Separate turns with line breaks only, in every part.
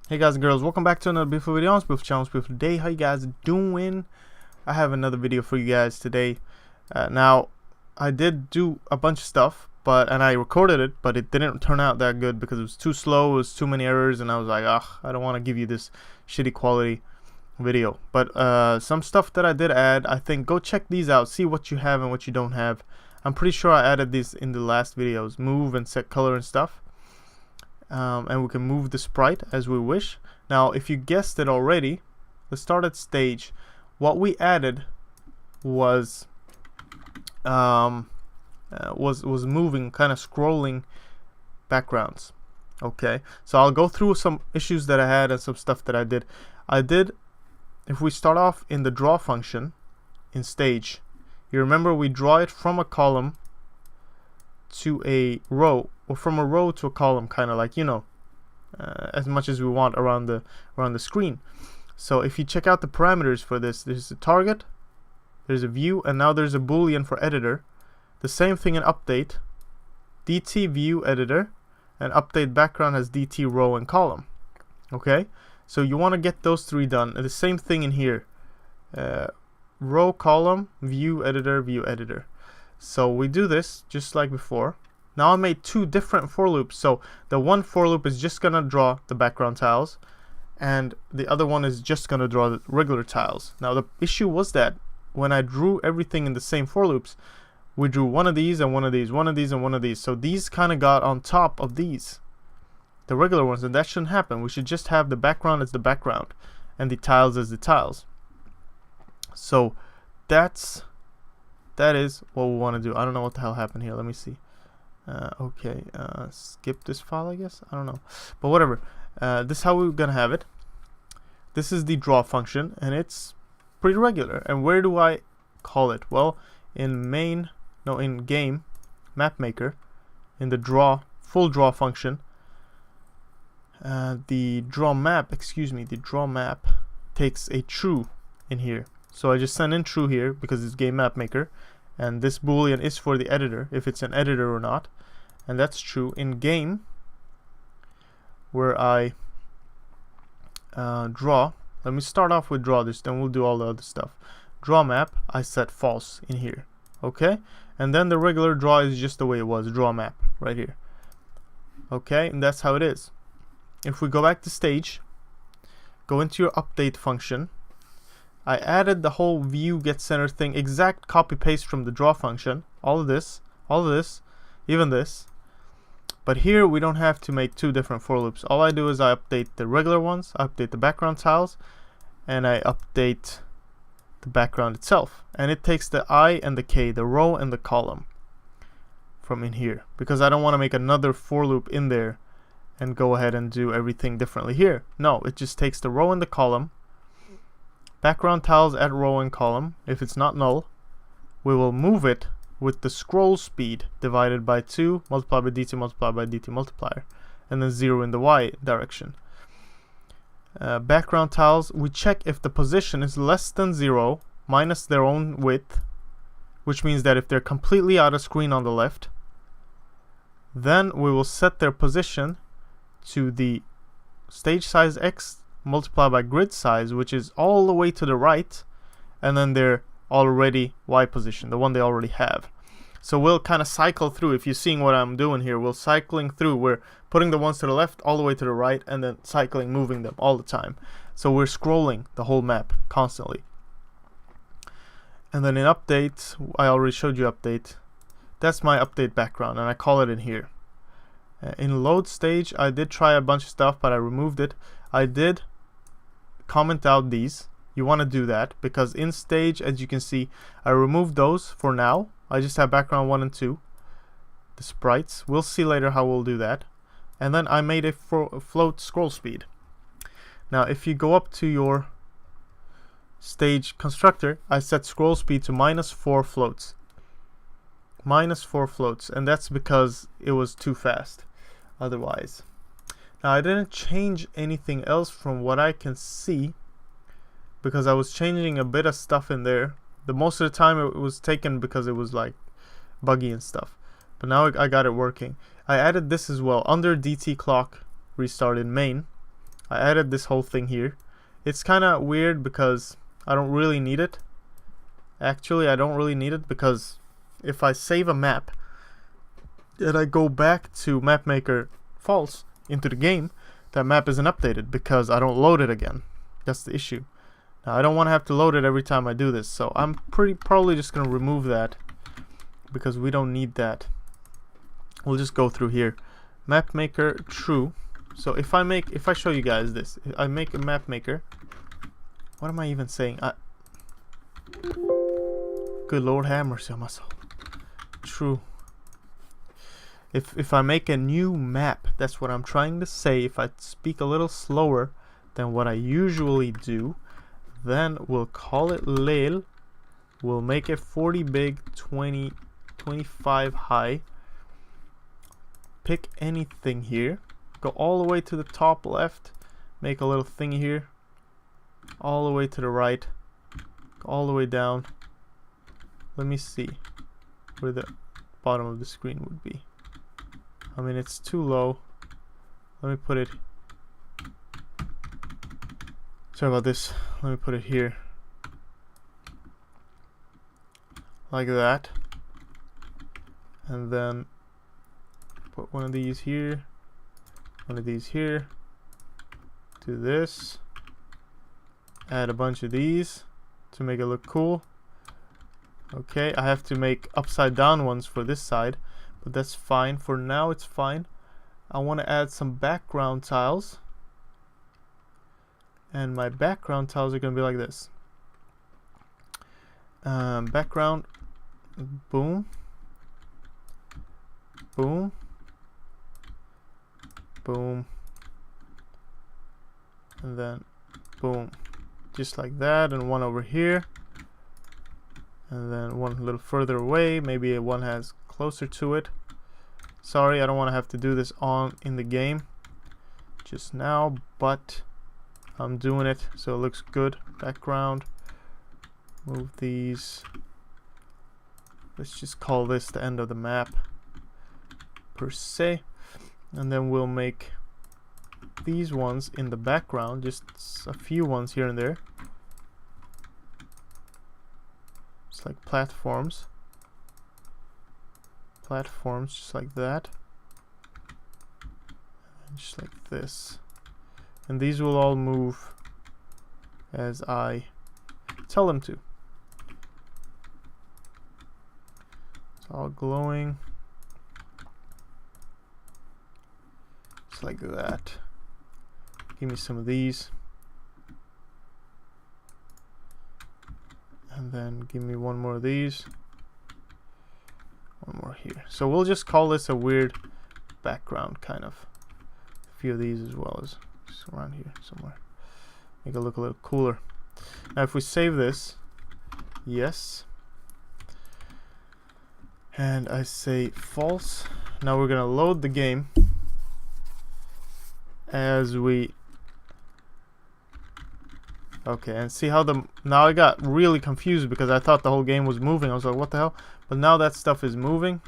Hey guys and girls, welcome back to another beautiful video on Beautiful Challenge Beautiful Day. How you guys doing? I have another video for you guys today. Now, I did do a bunch of stuff, and I recorded it, but it didn't turn out that good because it was too slow, it was too many errors, and I was like, I don't want to give you this shitty quality video. But some stuff that I did add, I think, go check these out, see what you have and what you don't have. I'm pretty sure I added these in the last videos, move and set color and stuff. And we can move the sprite as we wish. Now, if you guessed it already, let's start at stage. What we added was moving, kind of scrolling backgrounds. Okay, so I'll go through some issues that I had and some stuff that I did. If we start off in the draw function in stage, you remember we draw it from a column to a row, or from a row to a column, kind of like, you know, as much as we want around the screen. So if you check out the parameters for this, there's a target, there's a view, and now there's a boolean for editor. The same thing in update, dt view editor, and update background has dt row and column. Okay, so you want to get those three done. And the same thing in here, row, column, view editor, view editor. So we do this just like before. Now I made two different for loops. So the one for loop is just gonna draw the background tiles, and the other one is just gonna draw the regular tiles. Now the issue was that when I drew everything in the same for loops, we drew one of these and one of these, one of these and one of these. So these kind of got on top of these, the regular ones, and that shouldn't happen. We should just have the background as the background and the tiles as the tiles. So that is what we want to do. I don't know what the hell happened here. Let me see. Okay, skip this file, I guess. I don't know, but whatever. This is how we're gonna have it. This is the draw function, and it's pretty regular. And where do I call it? Well, in game map maker, in the full draw function, the draw map takes a true in here. So I just send in true here because it's game map maker, and this boolean is for the editor, if it's an editor or not, and that's true. In game, where I draw, let me start off with draw this, then we'll do all the other stuff. Draw map, I set false in here. Okay, and then the regular draw is just the way it was, draw map right here. Okay, and that's how it is. If we go back to stage, go into your update function, I added the whole view get center thing, exact copy paste from the draw function, all of this, even this. But here we don't have to make two different for loops. All I do is I update the regular ones, I update the background tiles, and I update the background itself. And it takes the I and the K, the row and the column, from in here, because I don't want to make another for loop in there and go ahead and do everything differently here. No, it just takes the row and the column, background tiles at row and column. If it's not null, we will move it with the scroll speed divided by 2 multiplied by dt multiplied by dt multiplier, and then 0 in the y direction. Background tiles, we check if the position is less than 0 minus their own width, which means that if they're completely out of screen on the left, then we will set their position to the stage size x multiplied by grid size, which is all the way to the right, and then their already y position, the one they already have. So we'll kind of cycle through. If you're seeing what I'm doing here, we're cycling through. We're putting the ones to the left all the way to the right, and then cycling, moving them all the time. So we're scrolling the whole map constantly. And then in update, I already showed you update. That's my update background, and I call it in here. In load stage, I did try a bunch of stuff, but I removed it. I did comment out these. You want to do that because in stage, as you can see, I removed those for now. I just have background 1 and 2, the sprites. We'll see later how we'll do that. And then I made a float scroll speed. Now if you go up to your stage constructor, I set scroll speed to -4 floats. -4 floats, and that's because it was too fast otherwise. Now I didn't change anything else from what I can see, because I was changing a bit of stuff in there. The most of the time it was taken because it was like buggy and stuff, but now I got it working. I added this as well under DT clock restart in main. I added this whole thing here. It's kind of weird because I don't really need it. Actually, I don't really need it because if I save a map and I go back to mapmaker false into the game, that map isn't updated because I don't load it again. That's the issue. Now, I don't want to have to load it every time I do this, so I'm probably just going to remove that because we don't need that. We'll just go through here. Mapmaker true. So if I show you guys this, I make a mapmaker. What am I even saying? Good Lord, have mercy on my soul. True. If I make a new map, that's what I'm trying to say. If I speak a little slower than what I usually do, then we'll call it lil. We'll make it 40 big, 25 high. Pick anything here. Go all the way to the top left. Make a little thing here. All the way to the right. Go all the way down. Let me see where the bottom of the screen would be. I mean, it's too low. Let me put it. Sorry about this. Let me put it here. Like that. And then put one of these here. One of these here. Do this. Add a bunch of these to make it look cool. Okay, I have to make upside down ones for this side, but that's fine. For now, it's fine. I want to add some background tiles. And my background tiles are going to be like this. Background, boom, boom, boom, and then boom. Just like that, and one over here. And then one a little further away. Maybe one has closer to it. Sorry, I don't want to have to do this in the game just now, but I'm doing it so it looks good. Background. Move these. Let's just call this the end of the map per se. And then we'll make these ones in the background, just a few ones here and there. It's like platforms. Platforms just like that. And just like this. And these will all move as I tell them to. It's all glowing. Just like that. Give me some of these. And then give me one more of these. One more here. So we'll just call this a weird background, kind of. A few of these as well as just around here somewhere. Make it look a little cooler. Now if we save this, yes. And I say false. Now we're gonna load the game as we okay, and see how now I got really confused because I thought the whole game was moving. I was like, what the hell? But now that stuff is moving.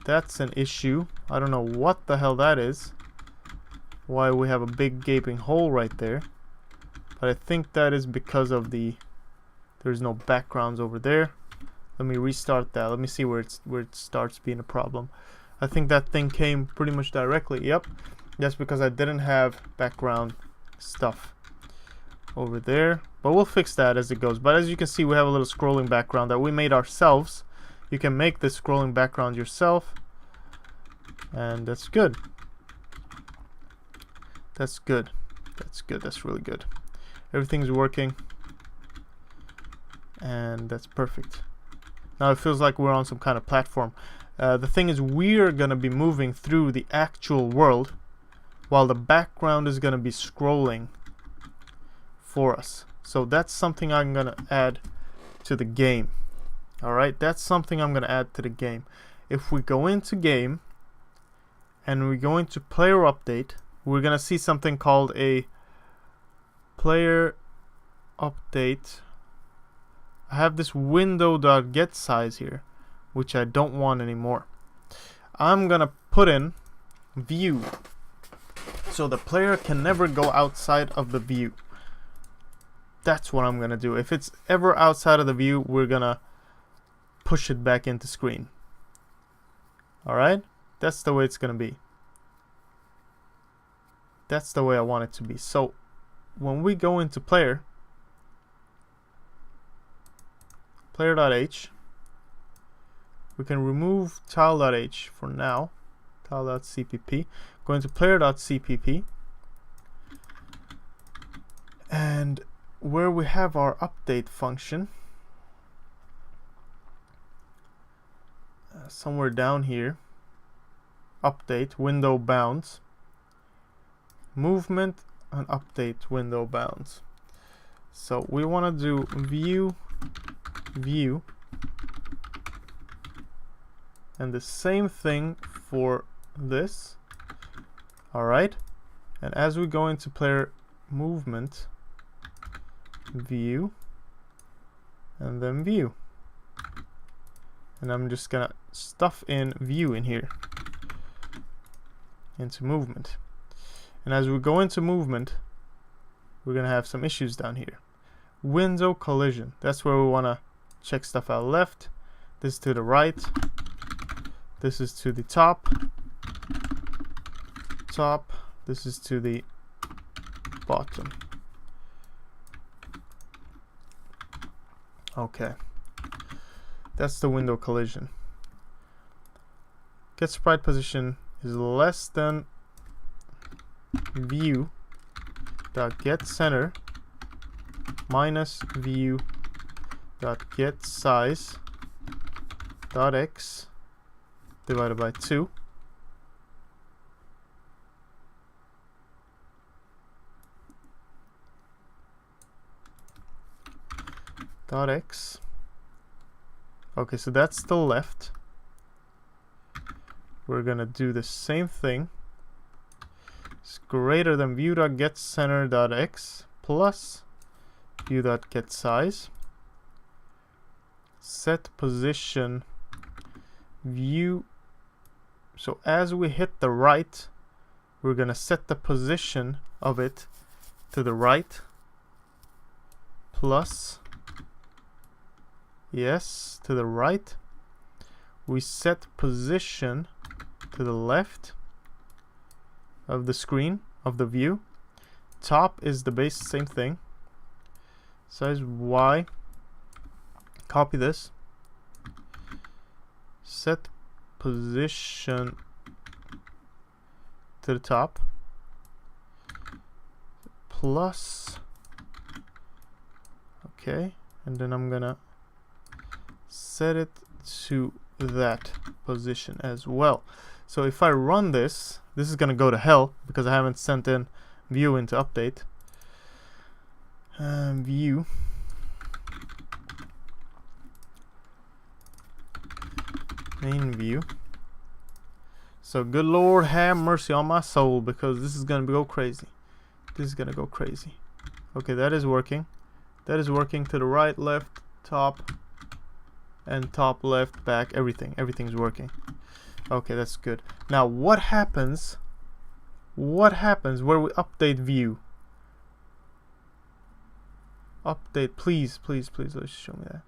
That's an issue. I don't know what the hell that is. Why we have a big gaping hole right there. But I think that is because of there's no backgrounds over there. Let me restart that. Let me see where it starts being a problem. I think that thing came pretty much directly. Yep. That's because I didn't have background stuff over there, but we'll fix that as it goes. But as you can see, we have a little scrolling background that we made ourselves. You can make this scrolling background yourself, and that's good. That's good. That's good. That's really good. Everything's working, and that's perfect. Now it feels like we're on some kind of platform. The thing is, we're gonna be moving through the actual world while the background is gonna be scrolling for us. So that's something I'm gonna add to the game. Alright, that's something I'm gonna add to the game. If we go into game and we go into player update, we're gonna see something called a player update. I have this window.get size here, which I don't want anymore. I'm gonna put in view So the player can never go outside of the view. That's what I'm gonna do. If it's ever outside of the view, we're gonna push it back into screen. Alright? That's the way it's gonna be. That's the way I want it to be. So when we go into player.h, we can remove tile.h for now. Tile.cpp. Go into player.cpp, and where we have our update function, somewhere down here, update window bounds, movement and update window bounds. So we want to do view, and the same thing for this. Alright, and as we go into player movement, view, and then view, and I'm just gonna stuff in view in here into movement. And as we go into movement, we're gonna have some issues down here. Window collision, that's where we want to check stuff out. Left, this is to the right, this is to the top, this is to the bottom. Okay, that's the window collision. Get sprite position is less than view dot get center minus view dot get size dot x divided by 2. Dot x. Okay, so that's the left. We're gonna do the same thing. It's greater than view.getCenter.x plus view.getSize. Set position view. So as we hit the right, we're gonna set the position of it to the right plus, yes, to the right. We set position to the left of the screen, of the view. Top is the base, same thing. Size Y. Copy this. Set position to the top. Plus. Okay. And then I'm gonna set it to that position as well. So if I run this, this is gonna go to hell because I haven't sent in view into update. View. Main view. So good Lord have mercy on my soul, because this is gonna go crazy. This is gonna go crazy. Okay, that is working. That is working to the right, left, top, and top, left, back, everything's working. Okay, that's good. Now what happens where we update view? Update, please let's show me that.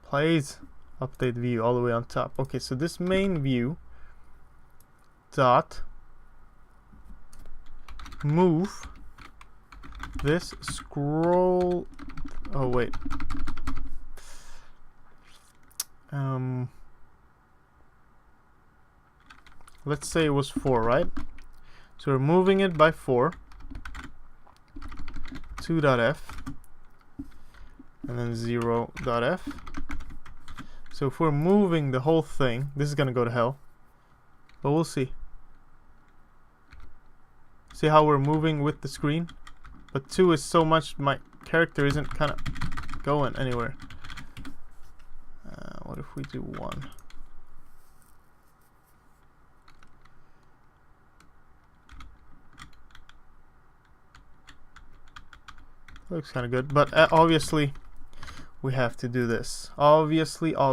Please update view all the way on top. Okay, so this main view dot move this scroll. Oh wait. Let's say it was 4, right? So we're moving it by 4. 2.f and then 0.f. So if we're moving the whole thing, this is gonna go to hell, but we'll see. See how we're moving with the screen? But 2 is so much, my character isn't kind of going anywhere. What if we do 1? Looks kind of good, but obviously we have to do this. Obviously. We'll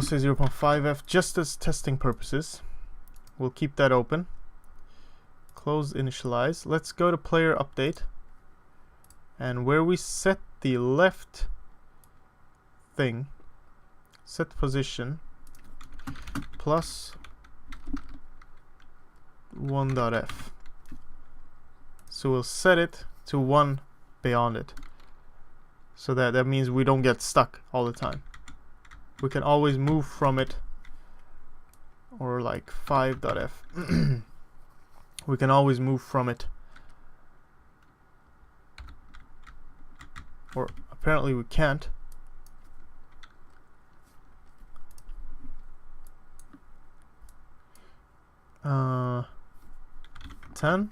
say 0.5f just as testing purposes. We'll keep that open. Close initialize. Let's go to player update. And where we set the left thing, set position plus 1.f. So we'll set it to 1 beyond it. So that means we don't get stuck all the time. We can always move from it, or like 5.f. We can always move from it. Or apparently we can't. Uh, 10.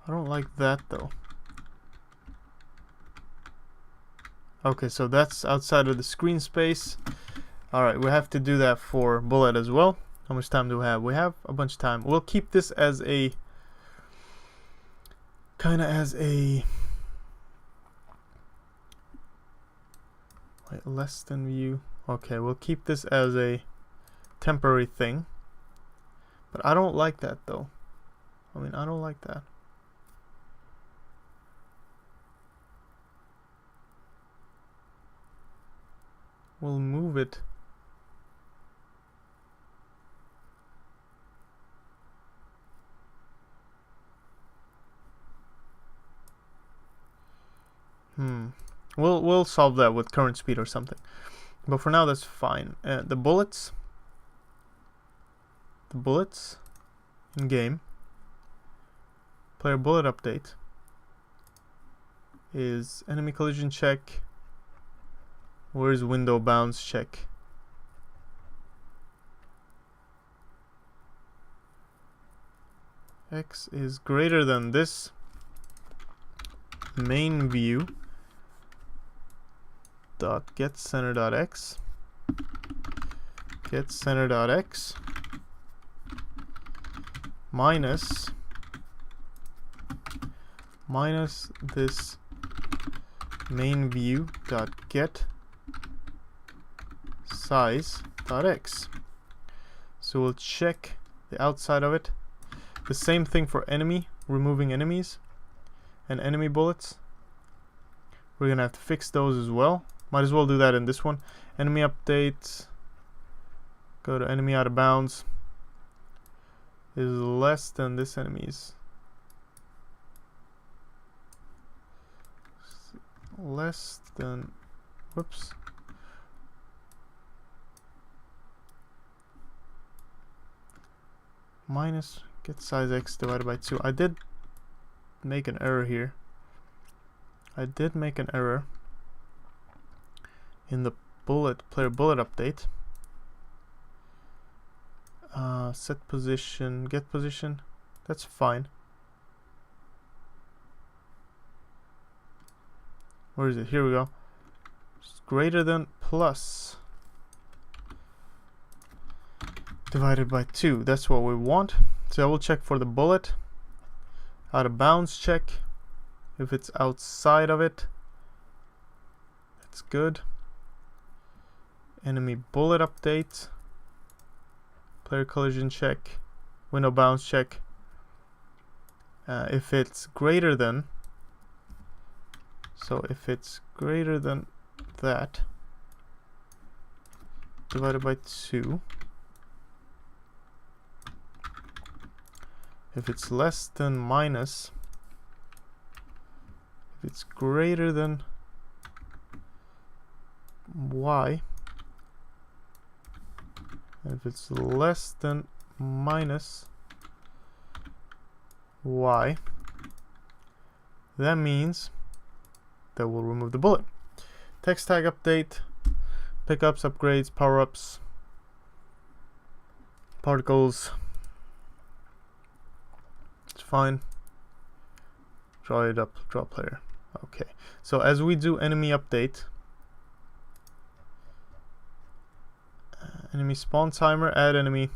I don't like that though. Okay, so that's outside of the screen space. Alright, we have to do that for bullet as well. How much time do we have? We have a bunch of time. We'll keep this as a kind of as a less than view. Okay, we'll keep this as a temporary thing. But I don't like that though. I mean, I don't like that. We'll move it. We'll solve that with current speed or something. But for now, that's fine. The bullets in game. Player bullet update is enemy collision check. Where's window bounds check? X is greater than this main view dot get center dot x minus this main view dot get size dot x. So we'll check the outside of it. The same thing for enemy, removing enemies and enemy bullets. We're gonna have to fix those as well. Might as well do that in this one. Enemy update, go to enemy out of bounds is less than this enemy's. Less than, whoops. Minus get size x divided by 2. I did make an error here. I did make an error in the player bullet update. Set position, get position. That's fine. Where is it? Here we go. It's greater than plus divided by 2. That's what we want. So I will check for the bullet. Out of bounds check. If it's outside of it, that's good. Enemy bullet update. Player collision check. Window bounds check. If it's greater than, so if it's greater than that divided by 2. If it's less than minus, if it's greater than y, and if it's less than minus y, that means that we'll remove the bullet. Text tag update, pickups, upgrades, power-ups, particles. It's fine. Draw it up, draw player. Okay. So as we do enemy update, enemy spawn timer, add enemy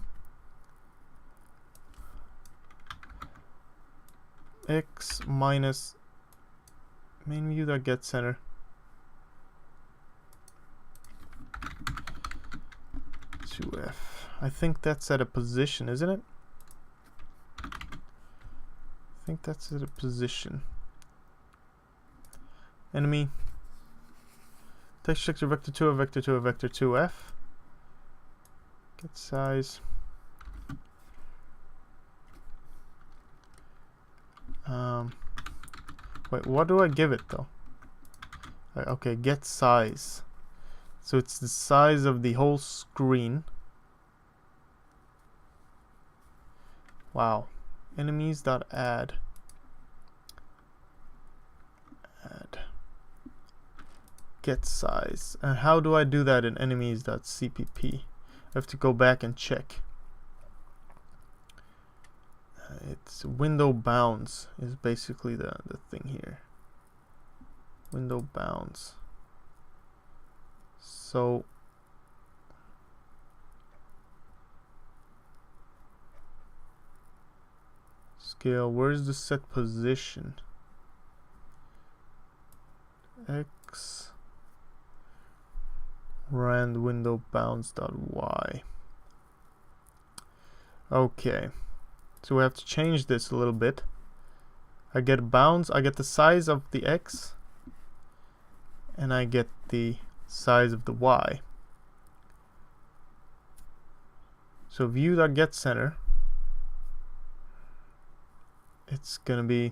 x minus main view dot get center. To F. I think that's at a position, isn't it? I think that's at a position. Enemy. Text structure vector 2 of vector 2 of vector 2F. Get size. Wait, what do I give it though? Okay, get size. So it's the size of the whole screen. Wow. Enemies.add. Add. Get size. And how do I do that in enemies.cpp? I have to go back and check. It's window bounds is basically the thing here. Window bounds. So scale, where's the set position? X rand window bounds dot y. Okay. So we have to change this a little bit. I get bounds, I get the size of the X, and I get the size of the Y. So view.getCenter, it's gonna be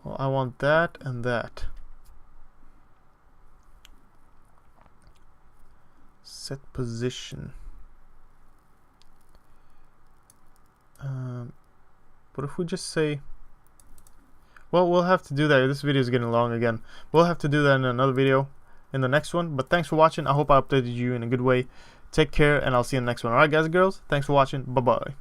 well, I want that and that. Set position. But if we just say, well, we'll have to do that. This video is getting long again. We'll have to do that in another video, in the next one. But thanks for watching. I hope I updated you in a good way. Take care, and I'll see you in the next one. Alright, guys and girls, thanks for watching. Bye bye.